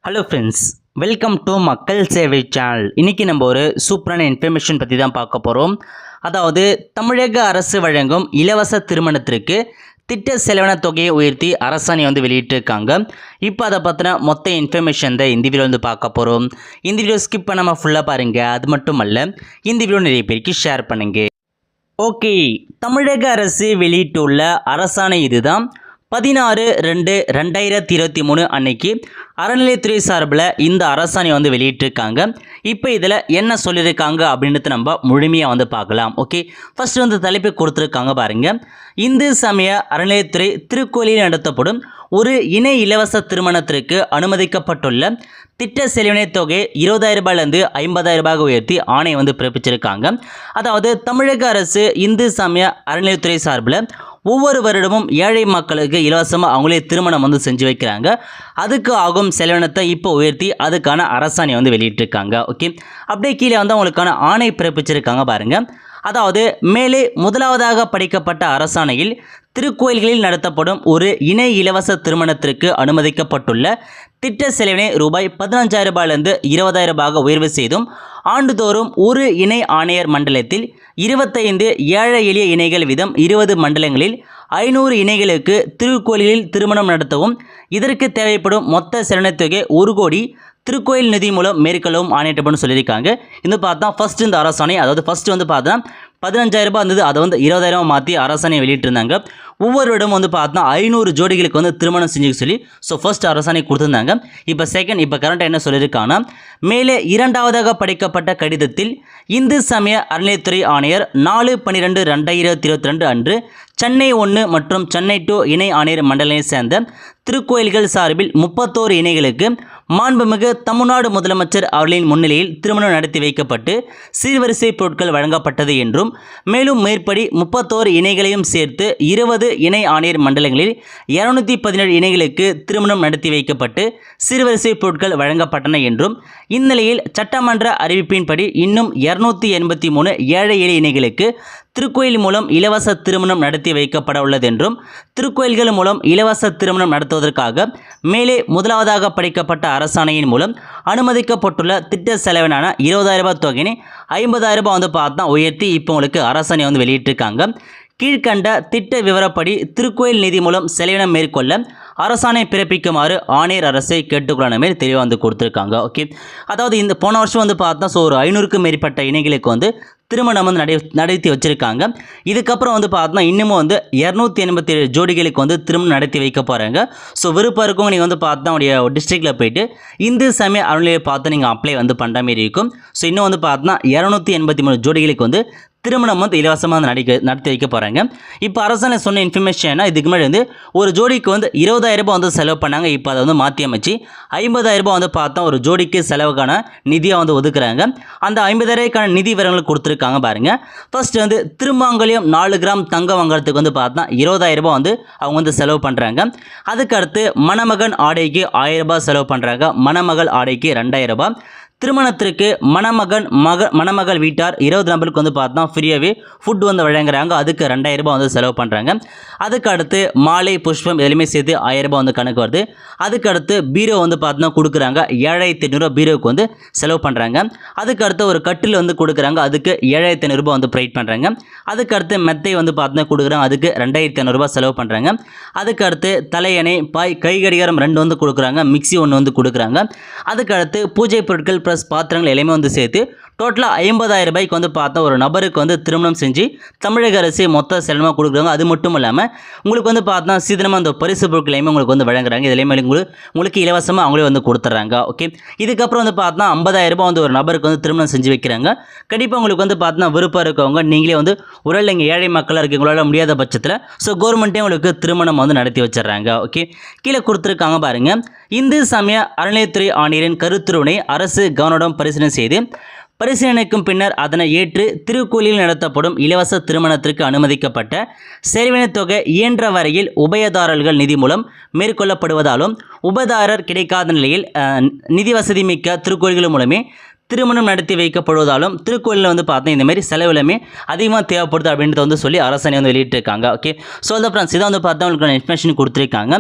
Hello friends, welcome to மக்கள் சேவை channel. இன்றைக்கி நம்ம ஒரு சூப்பரான இன்ஃபர்மேஷன் பற்றி தான் பார்க்க போகிறோம். அதாவது தமிழக அரசு வழங்கும் இலவச திருமணத்திற்கு திட்ட செலவின தொகையை உயர்த்தி அரசாணை வெளியிட்டிருக்காங்க. இப்போ அதை பற்றின மொத்த இன்ஃபர்மேஷன் தான் இந்த வீடியோ பார்க்க போகிறோம். இந்த வீடியோ ஸ்கிப் பண்ணாமல் ஃபுல்லாக பாருங்கள். அது மட்டும் அல்ல, இந்த வீடியோ நிறைய பேருக்கு ஷேர் பண்ணுங்கள். ஓகே, தமிழக அரசு வெளியிட்டுள்ள அரசாணை இதுதான். 16/2/2023 அன்னைக்கு அறநிலையத்துறை சார்பில் இந்த அரசாணை வெளியிட்டிருக்காங்க. இப்போ இதில் என்ன சொல்லியிருக்காங்க அப்படின்றது நம்ம முழுமையாக பார்க்கலாம். ஓகே, ஃபர்ஸ்ட் தலைப்பை கொடுத்துருக்காங்க பாருங்கள். இந்து சமய அறநிலையத்துறை திருக்கோயிலில் நடத்தப்படும் ஒரு இணை இலவச திருமணத்திற்கு அனுமதிக்கப்பட்டுள்ள திட்ட செலவினை தொகை 20,000 ரூபாயிலிருந்து 50,000 ரூபாய் உயர்த்தி ஆணை பிறப்பிச்சிருக்காங்க. அதாவது தமிழக அரசு இந்து சமய அறநிலையத்துறை சார்பில் ஒவ்வொரு வருடமும் ஏழை மக்களுக்கு இலவசமாக அவங்களே திருமணம் செஞ்சு வைக்கிறாங்க. அதுக்கு ஆகும் செலவினத்தை இப்போ உயர்த்தி அதுக்கான அரசாணை வெளியிட்டிருக்காங்க. ஓகே, அப்படியே கீழே அவங்களுக்கான ஆணை பிறப்பிச்சிருக்காங்க பாருங்கள். அதாவது மேலே முதலாவதாக படிக்கப்பட்ட அரசாணையில் திருக்கோயில்களில் நடத்தப்படும் ஒரு இணை இலவச திருமணத்திற்கு அனுமதிக்கப்பட்டுள்ள திட்ட செலவினை ரூபாய் 15,000 ரூபாயிலிருந்து 20,000 ரூபாய் உயர்வு செய்தும் ஆண்டுதோறும் ஒரு இணை ஆணையர் மண்டலத்தில் 25 ஏழை எளிய இணைகள் வீதம் 20 மண்டலங்களில் 500 இணைகளுக்கு திருக்கோயிலில் திருமணம் நடத்தவும் இதற்கு தேவைப்படும் மொத்த செலவினத் தொகை 1 கோடி திருக்கோயில் நிதி மூலம் மேற்கொள்ளவும் ஆணையிட்டப்படும் சொல்லியிருக்காங்க. பார்த்தா ஃபர்ஸ்ட் இந்த அரசாணை, அதாவது ஃபர்ஸ்ட் பார்த்தா 15,000 ரூபாய் இருந்தது, அதை 20,000 மாற்றி அரசாணை வெளியிட்டிருந்தாங்க. ஒவ்வொரு இடம் பார்த்தா 500 ஜோடிகளுக்கு திருமணம் செஞ்சுக்க சொல்லி ஃபர்ஸ்ட் அரசாணை கொடுத்துருந்தாங்க. இப்போ செகண்ட், இப்போ கரண்ட்டாக என்ன சொல்லியிருக்காங்கன்னா, மேலே இரண்டாவதாக படிக்கப்பட்ட கடிதத்தில் இந்து சமய அறநிலையத்துறை ஆணையர் 4/12/2022 அன்று சென்னை 1 மற்றும் சென்னை 2 இணை ஆணையர் மண்டலத்தை சேர்ந்த திருக்கோயில்கள் சார்பில் 31 இணைகளுக்கு மாண்புமிகு தமிழ்நாடு முதலமைச்சர் அவர்களின் முன்னிலையில் திருமணம் நடத்தி வைக்கப்பட்டு சீர்வரிசை பொருட்கள் வழங்கப்பட்டது என்றும், மேலும் மேற்படி 31 இணைகளையும் சேர்த்து 20 இணை ஆணையர் மண்டலங்களில் 217 இணைகளுக்கு திருமணம் நடத்தி வைக்கப்பட்டு சீர்வரிசை பொருட்கள் வழங்கப்பட்டன என்றும், இந்நிலையில் சட்டமன்ற அறிவிப்பின்படி இன்னும் 283 ஏழை எளிய இணைகளுக்கு திருக்கோயில் மூலம் இலவச திருமணம் நடத்தி வைக்கப்பட உள்ளது என்றும், திருக்கோயில்கள் மூலம் இலவச திருமணம் நடத்துவதற்காக மேலே முதலாவதாக படிக்கப்பட்ட அரசாணையின் மூலம் அனுமதிக்கப்பட்டுள்ள திட்ட செலவினான 20,000 ரூபாய் தொகையினை 50,000 ரூபாய் பார்த்தா உயர்த்தி இப்போ உங்களுக்கு அரசாணை வெளியிட்டிருக்காங்க. கீழ்கண்ட திட்ட விவரப்படி திருக்கோயில் நிதி மூலம் செலவினம் மேற்கொள்ள அரசாணை பிறப்பிக்குமாறு ஆணையர் அரசை கேட்டுக்கொள்ள மாரி தெளிவாக கொடுத்துருக்காங்க. ஓகே, அதாவது இந்த போன வருஷம் பார்த்தா ஒரு 500க்கும் மேற்பட்ட இணைகளுக்கு திருமணம் நடத்தி வச்சுருக்காங்க. இதுக்கப்புறம் பார்த்தா இன்னமும் 287 ஜோடிகளுக்கு திருமணம் நடத்தி வைக்க போகிறாங்க. விருப்பம் இருக்கும் நீங்கள் பார்த்தா உடைய டிஸ்ட்ரிக்டில் போயிட்டு இந்து சமய அறநிலையை பார்த்து நீங்கள் அப்ளை பண்ணுற மாரி இருக்கும். இன்னும் பார்த்தா 283 ஜோடிகளுக்கு திருமணம் இலவசமாக நடத்தி வைக்க போகிறாங்க. இப்போ அரசாணை சொன்ன இன்ஃபர்மேஷன், இதுக்கு முன்னாடி ஒரு ஜோடிக்கு 20,000 ரூபாய் செலவு பண்ணாங்க. இப்போ அதை மாற்றி அமைச்சு 50,000 ரூபாய் பார்த்தா ஒரு ஜோடிக்கு செலவுக்கான நிதியை ஒதுக்குறாங்க. அந்த 50,000 ரூபாய்க்கான நிதி விவரங்கள் கொடுத்துருக்காங்க பாருங்கள். ஃபர்ஸ்ட் திருமாங்கல்யம் 4 கிராம் தங்கம் வாங்குறதுக்கு பார்த்தா 20,000 ரூபாய் அவங்க செலவு பண்ணுறாங்க. அதுக்கடுத்து மணமகன் ஆடைக்கு 1,000 ரூபாய் செலவு பண்ணுறாங்க. மணமகள் ஆடைக்கு 2,000 ரூபாய். திருமணத்திற்கு மணமகள் வீட்டார் 20 நபருக்கு பார்த்தா ஃப்ரீயாகவே ஃபுட் வழங்குறாங்க. அதுக்கு 2,000 ரூபாய் செலவு பண்ணுறாங்க. அதுக்கு அடுத்து மாலை புஷ்பம் எதுலையுமே சேர்த்து 1,000 ரூபாய் கணக்கு வருது. அதுக்கு அடுத்து பீரோ பார்த்தா கொடுக்குறாங்க. 7,800 ரூபாய் பீரோவுக்கு செலவு பண்ணுறாங்க. அதுக்கு அடுத்து ஒரு கட்டில் கொடுக்குறாங்க. அதுக்கு 7,500 ரூபாய் ப்ரைட் பண்ணுறாங்க. அதுக்கு அடுத்து மெத்தை பார்த்தா கொடுக்குறாங்க. அதுக்கு 2,500 ரூபாய் செலவு பண்ணுறாங்க. அதுக்கு அடுத்து தலையணை, பாய், கை கடிகாரம் 2 கொடுக்குறாங்க. மிக்சி 1 கொடுக்குறாங்க. அதுக்கு அடுத்து பூஜை பொருட்கள் ப்ளஸ் பாத்திரங்கள் எல்லாமே சேர்த்து டோட்டலாக 50,000 ரூபாய்க்கு பார்த்தா ஒரு நபருக்கு திருமணம் செஞ்சு தமிழக அரசு மொத்த செலவாக கொடுக்குறாங்க. அது மட்டும் இல்லாமல் உங்களுக்கு பார்த்தா சீதனமாக அந்த பரிசு பொருட்கள் எல்லாமே உங்களுக்கு வழங்குறாங்க. இதுலேயுமே உங்களுக்கு இலவசமாக அவங்களே கொடுத்துட்றாங்க. ஓகே, இதுக்கப்புறம் பார்த்தா 50,000 ரூபாய் ஒரு நபருக்கு திருமணம் செஞ்சு வைக்கிறாங்க. கண்டிப்பாக உங்களுக்கு பார்த்தா விருப்பம் இருக்கவங்க நீங்களே ஒரு இங்கே ஏழை மக்களாக இருக்கவங்களால முடியாத பட்சத்தில் கவர்மெண்ட்டே உங்களுக்கு திருமணம் நடத்தி வச்சிடறாங்க. ஓகே, கீழே கொடுத்துருக்காங்க பாருங்கள். இந்து சமய அறநிலையத்துறை ஆணையரின் கருத்துருவினை அரசு கவனமுடன் பரிசீலனை செய்து பரிசீலனைக்கும் பின்னர் அதனை ஏற்று திருக்கோயிலில் நடத்தப்படும் இலவச திருமணத்திற்கு அனுமதிக்கப்பட்ட செலவின தொகை இயன்ற வரையில் உபயதாரர்கள் நிதி மூலம் மேற்கொள்ளப்படுவதாலும் உபதாரர் கிடைக்காத நிலையில் நிதி வசதி மிக்க திருக்கோயில்கள் மூலமே திருமணம் நடத்தி வைக்கப்படுவதாலும் திருக்கோயிலில் பார்த்தா இந்த மாதிரி செலவுலமே அதிகமாக தேவைப்படுது அப்படின்றத சொல்லி அரசாணை வெளியிட்டிருக்காங்க. ஓகே, ஸோ ஃப்ரெண்ட்ஸ் இதை பார்த்தா உங்களுக்கு இன்ஃபர்மேஷன் கொடுத்துருக்காங்க.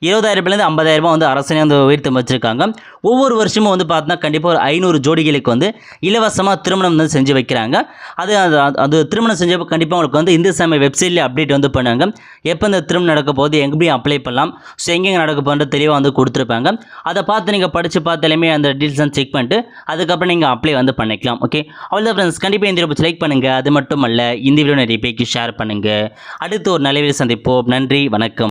20,000 50,000 வந்து அரசாணை வந்து உயர்த்தி வச்சிருக்காங்க. ஒவ்வொரு வருஷமும் வந்து பார்த்தீங்கன்னா கண்டிப்பாக ஒரு 500 ஜோடிகளுக்கு வந்து இலவசமாக திருமணம் வந்து செஞ்சு வைக்கிறாங்க. அது அது அது திருமணம் செஞ்சப்போ கண்டிப்பாக உங்களுக்கு வந்து இந்து சமய வெப்சைட்லேயே அப்டேட் வந்து பண்ணாங்க. எப்போ இந்த திருமணம் நடக்க போகுது, எப்படி அப்ளை பண்ணலாம், ஸோ எங்கெங்கே நடக்க போகிறது தெளிவாக வந்து கொடுத்துருப்பாங்க. அதை பார்த்து நீங்கள் படித்து பார்த்தாலுமே அந்த டீட்டெயில்ஸ் செக் பண்ணிட்டு அதுக்கப்புறம் நீங்கள் அப்ளை வந்து பண்ணிக்கலாம். ஓகே, அவ்வளோதான் ஃப்ரெண்ட்ஸ். கண்டிப்பாக இந்த வீடியோ லைக் பண்ணுங்கள். அது மட்டும் அல்ல, இந்த வீடியோ நிறைய பேருக்கு ஷேர் பண்ணுங்கள். அடுத்து ஒரு நல்ல வீடியோ சந்திப்போம். நன்றி, வணக்கம்.